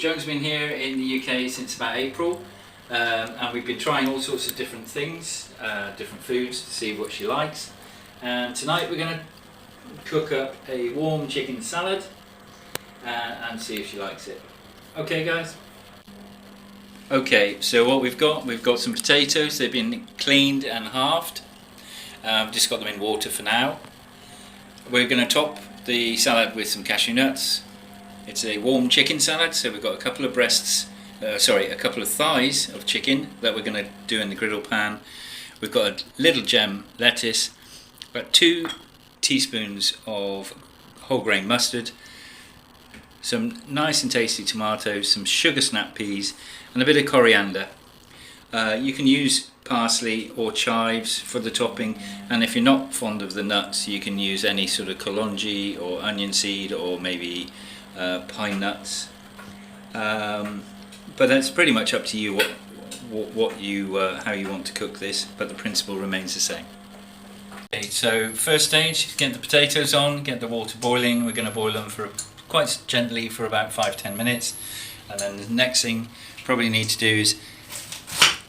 Joan's been here in the UK since about April, and we've been trying all sorts of different things, different foods to see what she likes. And tonight we're going to cook up a warm chicken salad and see if she likes it. Okay guys? Okay, so what we've got some potatoes. They've been cleaned and halved. Just got them in water for now. We're going to top the salad with some cashew nuts. It's a warm chicken salad, so we've got a couple of a couple of thighs of chicken that we're going to do in the griddle pan. We've got a little gem lettuce, about 2 teaspoons of whole grain mustard, some nice and tasty tomatoes, some sugar snap peas, and a bit of coriander. You can use parsley or chives for the topping, and if you're not fond of the nuts, you can use any sort of kalonji or onion seed or maybe pine nuts. But that's pretty much up to you how you want to cook this, but the principle remains the same. Okay, so first stage, get the potatoes on, get the water boiling. We're going to boil them for quite gently for about 5-10 minutes, and then the next thing you probably need to do is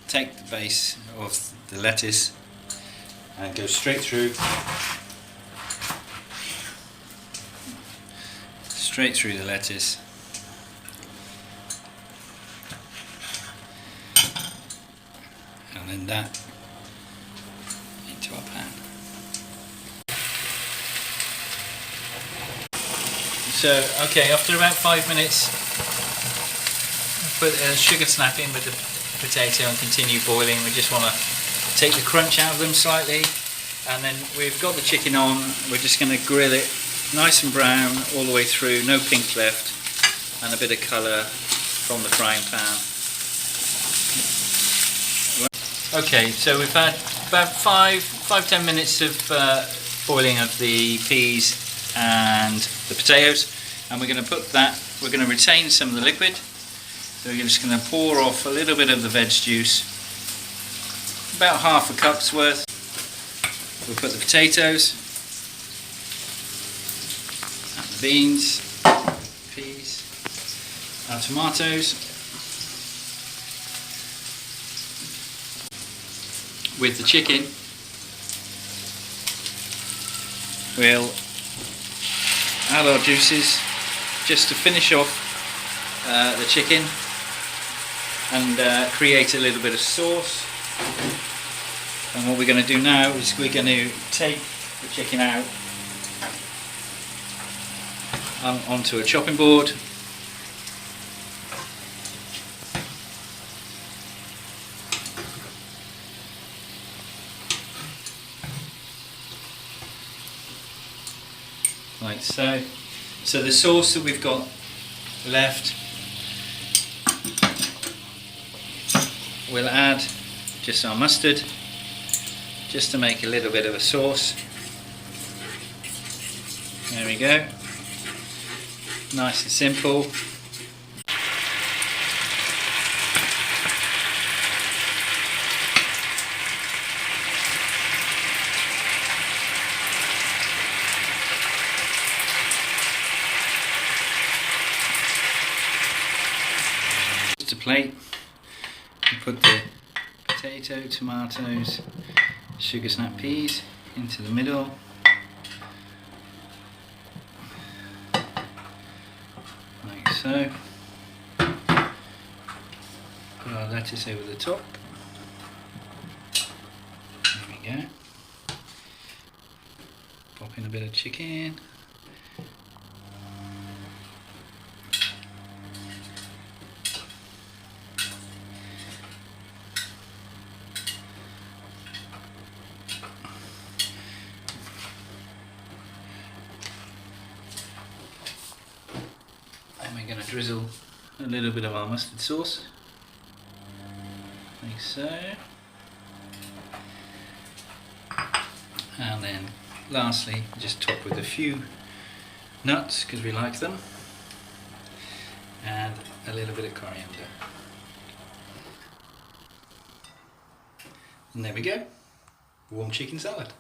take the base of the lettuce and go straight through the lettuce, and then that into our pan. So okay, after about 5 minutes, put a sugar snap in with the potato and continue boiling. We just want to take the crunch out of them slightly, and then we've got the chicken on. We're just going to grill it nice and brown all the way through, no pink left, and a bit of colour from the frying pan. Okay, so we've had about 5-10 minutes of boiling of the peas and the potatoes, and we're going to retain some of the liquid. So we're just going to pour off a little bit of the veg juice, about half a cup's worth. We'll put the potatoes, and the beans, peas, our tomatoes, with the chicken. We'll add our juices just to finish off the chicken and create a little bit of sauce. And what we're going to do now is we're going to take the chicken out onto a chopping board. Like so. So the sauce that we've got left, we'll add just our mustard, just to make a little bit of a sauce. There we go. Nice and simple. Just a plate. You put the potato, tomatoes, sugar snap peas into the middle. Like so. Put our lettuce over the top. There we go. Pop in a bit of chicken. We're going to drizzle a little bit of our mustard sauce, like so, and then lastly just top with a few nuts because we like them, and a little bit of coriander. And there we go, warm chicken salad.